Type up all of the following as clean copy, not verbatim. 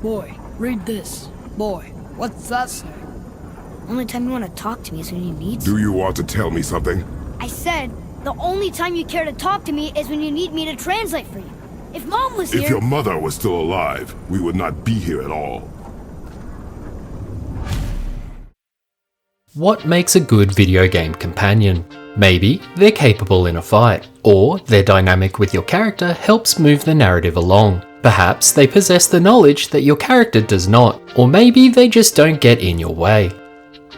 Boy, read this. Boy, what's that say? Only time you want to talk to me is when you need Do you want to tell me something? I said, the only time you care to talk to me is when you need me to translate for you. If Mom was here... If your mother was still alive, we would not be here at all. What makes a good video game companion? Maybe they're capable in a fight, or their dynamic with your character helps move the narrative along. Perhaps they possess the knowledge that your character does not, or maybe they just don't get in your way.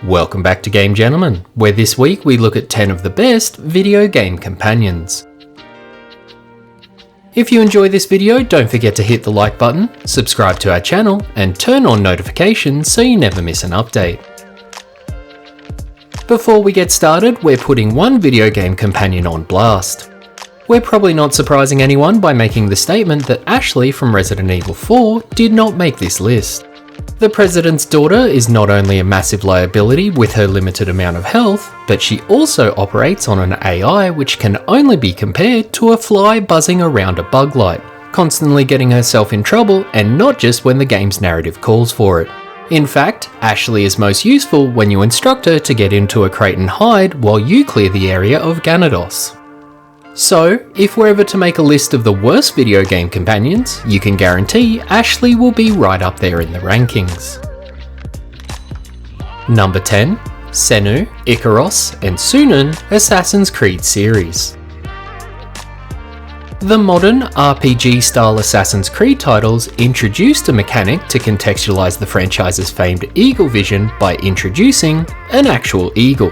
Welcome back to Game Gentlemen, where this week we look at 10 of the best video game companions. If you enjoy this video, don't forget to hit the like button, subscribe to our channel, and turn on notifications so you never miss an update. Before we get started, we're putting one video game companion on blast. We're probably not surprising anyone by making the statement that Ashley from Resident Evil 4 did not make this list. The President's daughter is not only a massive liability with her limited amount of health, but she also operates on an AI which can only be compared to a fly buzzing around a bug light, constantly getting herself in trouble and not just when the game's narrative calls for it. In fact, Ashley is most useful when you instruct her to get into a crate and hide while you clear the area of Gyarados. So, if we're ever to make a list of the worst video game companions, you can guarantee Ashley will be right up there in the rankings. Number 10. Senu, Ikaros, and Sunan Assassin's Creed series. The modern RPG-style Assassin's Creed titles introduced a mechanic to contextualize the franchise's famed eagle vision by introducing an actual eagle.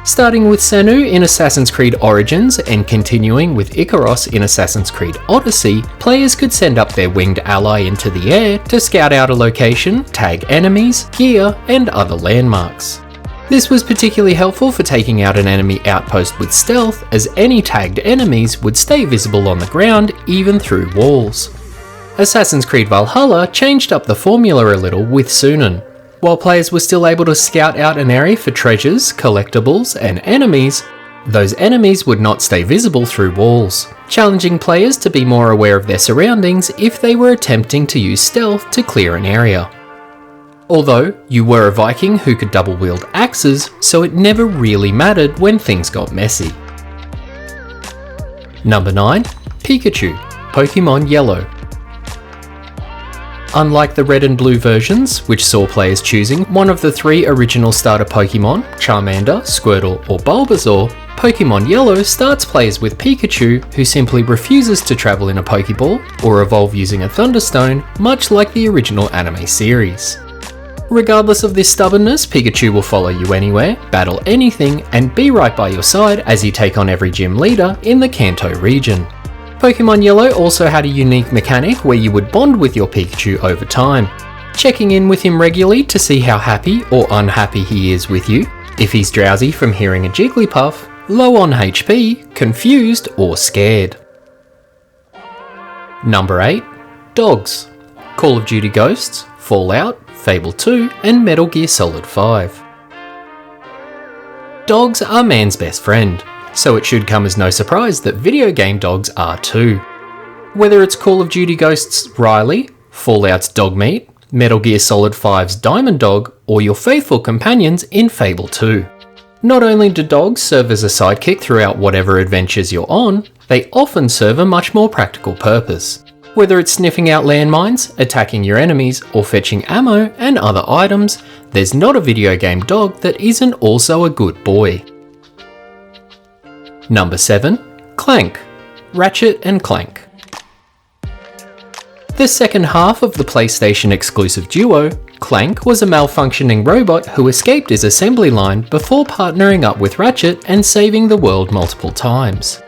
Starting with Senu in Assassin's Creed Origins and continuing with Ikaros in Assassin's Creed Odyssey, players could send up their winged ally into the air to scout out a location, tag enemies, gear, and other landmarks. This was particularly helpful for taking out an enemy outpost with stealth, as any tagged enemies would stay visible on the ground even through walls. Assassin's Creed Valhalla changed up the formula a little with Sunan. While players were still able to scout out an area for treasures, collectibles, and enemies, those enemies would not stay visible through walls, challenging players to be more aware of their surroundings if they were attempting to use stealth to clear an area. Although, you were a Viking who could double wield axes, so it never really mattered when things got messy. Number 9. Pikachu, Pokemon Yellow. Unlike the red and blue versions, which saw players choosing one of the 3 original starter Pokemon, Charmander, Squirtle, or Bulbasaur, Pokemon Yellow starts players with Pikachu, who simply refuses to travel in a Pokeball or evolve using a Thunderstone, much like the original anime series. Regardless of this stubbornness, Pikachu will follow you anywhere, battle anything, and be right by your side as you take on every gym leader in the Kanto region. Pokemon Yellow also had a unique mechanic where you would bond with your Pikachu over time, checking in with him regularly to see how happy or unhappy he is with you, if he's drowsy from hearing a Jigglypuff, low on HP, confused, or scared. Number 8. Dogs, Call of Duty Ghosts, Fallout, Fable 2, and Metal Gear Solid 5. Dogs are man's best friend, so it should come as no surprise that video game dogs are too. Whether it's Call of Duty Ghosts' Riley, Fallout's Dogmeat, Metal Gear Solid 5's Diamond Dog, or your faithful companions in Fable 2. Not only do dogs serve as a sidekick throughout whatever adventures you're on, they often serve a much more practical purpose. Whether it's sniffing out landmines, attacking your enemies, or fetching ammo and other items, there's not a video game dog that isn't also a good boy. Number 7. Clank, Ratchet and Clank. The second half of the PlayStation exclusive duo, Clank was a malfunctioning robot who escaped his assembly line before partnering up with Ratchet and saving the world multiple times.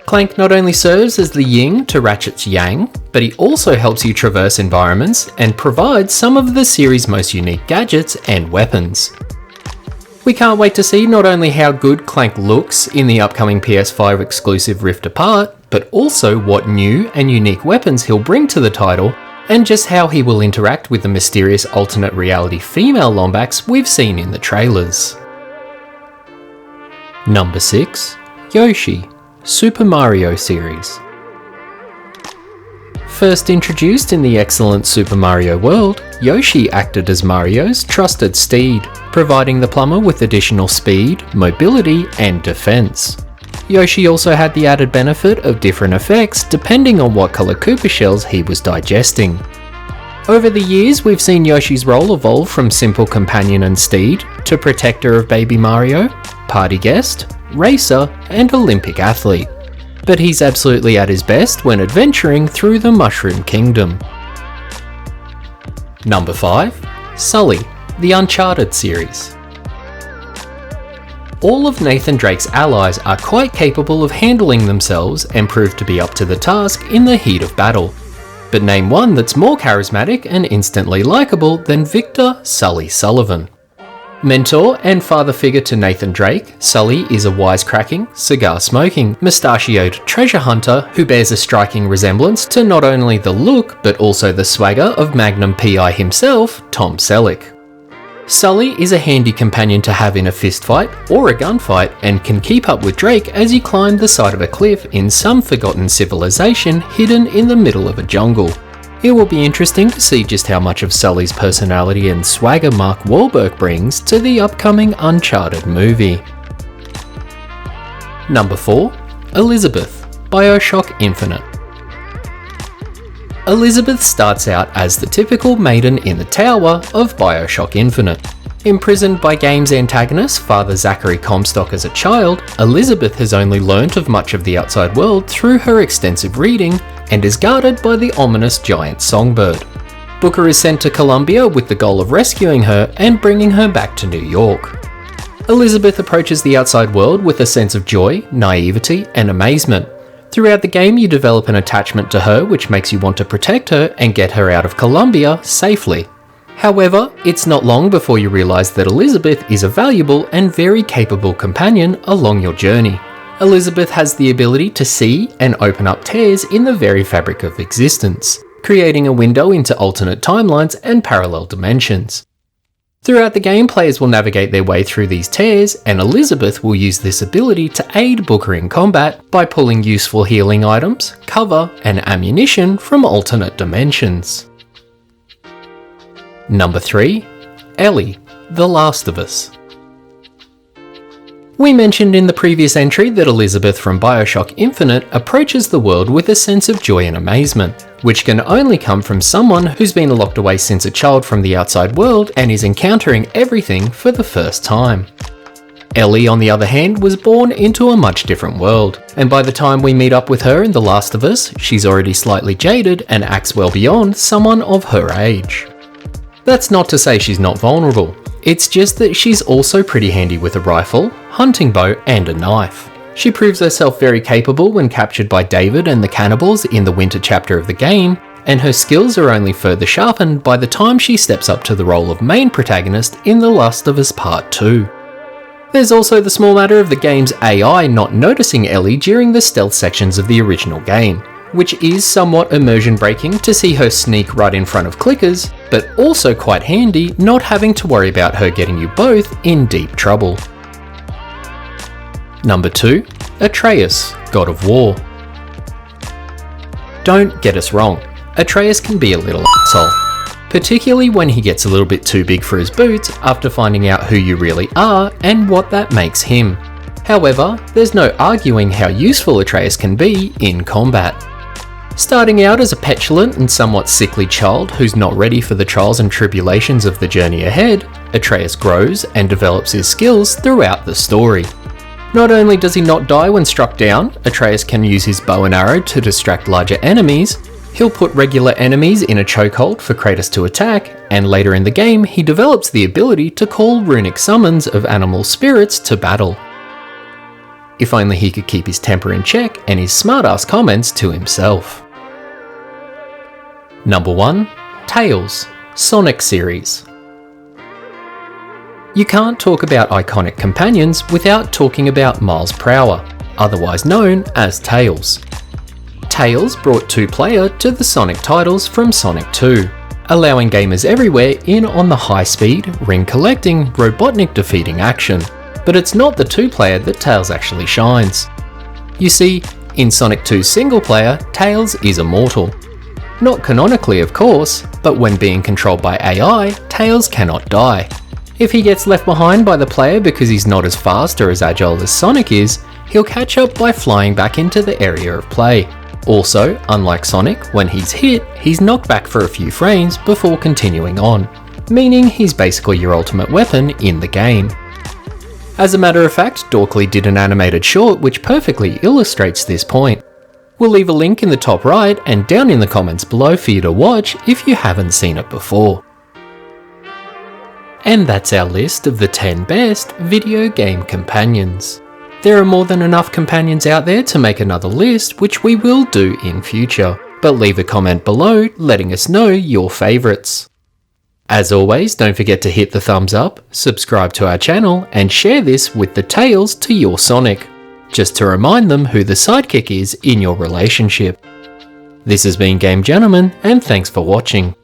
Clank not only serves as the yin to Ratchet's yang, but he also helps you traverse environments and provides some of the series' most unique gadgets and weapons. We can't wait to see not only how good Clank looks in the upcoming PS5 exclusive Rift Apart, but also what new and unique weapons he'll bring to the title, and just how he will interact with the mysterious alternate reality female Lombax we've seen in the trailers. Number 6. Yoshi, Super Mario series. First introduced in the excellent Super Mario World, Yoshi acted as Mario's trusted steed, providing the plumber with additional speed, mobility, and defense. Yoshi also had the added benefit of different effects depending on what color Koopa shells he was digesting. Over the years, we've seen Yoshi's role evolve from simple companion and steed to protector of baby Mario, party guest, racer, and Olympic athlete. But he's absolutely at his best when adventuring through the Mushroom Kingdom. Number 5. Sully, the Uncharted series. All of Nathan Drake's allies are quite capable of handling themselves and prove to be up to the task in the heat of battle. But name one that's more charismatic and instantly likeable than Victor Sully Sullivan. Mentor and father figure to Nathan Drake, Sully is a wisecracking, cigar-smoking, mustachioed treasure hunter who bears a striking resemblance to not only the look but also the swagger of Magnum PI himself, Tom Selleck. Sully is a handy companion to have in a fistfight or a gunfight and can keep up with Drake as he climbed the side of a cliff in some forgotten civilization hidden in the middle of a jungle. It will be interesting to see just how much of Sully's personality and swagger Mark Wahlberg brings to the upcoming Uncharted movie. Number 4. Elizabeth, BioShock Infinite. Elizabeth starts out as the typical maiden in the tower of BioShock Infinite. Imprisoned by game's antagonist, Father Zachary Comstock as a child, Elizabeth has only learnt of much of the outside world through her extensive reading and is guarded by the ominous giant songbird. Booker is sent to Columbia with the goal of rescuing her and bringing her back to New York. Elizabeth approaches the outside world with a sense of joy, naivety, and amazement. Throughout the game, you develop an attachment to her which makes you want to protect her and get her out of Columbia safely. However, it's not long before you realise that Elizabeth is a valuable and very capable companion along your journey. Elizabeth has the ability to see and open up tears in the very fabric of existence, creating a window into alternate timelines and parallel dimensions. Throughout the game, players will navigate their way through these tears, and Elizabeth will use this ability to aid Booker in combat by pulling useful healing items, cover, and ammunition from alternate dimensions. Number 3. Ellie, The Last of Us. We mentioned in the previous entry that Elizabeth from BioShock Infinite approaches the world with a sense of joy and amazement, which can only come from someone who's been locked away since a child from the outside world and is encountering everything for the first time. Ellie, on the other hand, was born into a much different world, and by the time we meet up with her in The Last of Us, she's already slightly jaded and acts well beyond someone of her age. That's not to say she's not vulnerable, it's just that she's also pretty handy with a rifle, hunting bow, and a knife. She proves herself very capable when captured by David and the cannibals in the winter chapter of the game, and her skills are only further sharpened by the time she steps up to the role of main protagonist in The Last of Us Part 2. There's also the small matter of the game's AI not noticing Ellie during the stealth sections of the original game, which is somewhat immersion breaking to see her sneak right in front of clickers, but also quite handy not having to worry about her getting you both in deep trouble. Number 2. Atreus, God of War. Don't get us wrong, Atreus can be a little asshole, particularly when he gets a little bit too big for his boots after finding out who you really are and what that makes him. However, there's no arguing how useful Atreus can be in combat. Starting out as a petulant and somewhat sickly child who's not ready for the trials and tribulations of the journey ahead, Atreus grows and develops his skills throughout the story. Not only does he not die when struck down, Atreus can use his bow and arrow to distract larger enemies, he'll put regular enemies in a chokehold for Kratos to attack, and later in the game he develops the ability to call runic summons of animal spirits to battle. If only he could keep his temper in check and his smartass comments to himself. Number 1. Tails, Sonic series. You can't talk about iconic companions without talking about Miles Prower, otherwise known as Tails. Tails brought two-player to the Sonic titles from Sonic 2, allowing gamers everywhere in on the high-speed, ring-collecting, Robotnik-defeating action. But it's not the two-player that Tails actually shines. You see, in Sonic 2's single-player, Tails is immortal. Not canonically of course, but when being controlled by AI, Tails cannot die. If he gets left behind by the player because he's not as fast or as agile as Sonic is, he'll catch up by flying back into the area of play. Also, unlike Sonic, when he's hit, he's knocked back for a few frames before continuing on, meaning he's basically your ultimate weapon in the game. As a matter of fact, Dorkly did an animated short which perfectly illustrates this point. We'll leave a link in the top right and down in the comments below for you to watch if you haven't seen it before. And that's our list of the 10 best video game companions. There are more than enough companions out there to make another list, which we will do in future, but leave a comment below letting us know your favourites. As always, don't forget to hit the thumbs up, subscribe to our channel, and share this with the Tails to your Sonic, just to remind them who the sidekick is in your relationship. This has been Game Gentleman, and thanks for watching.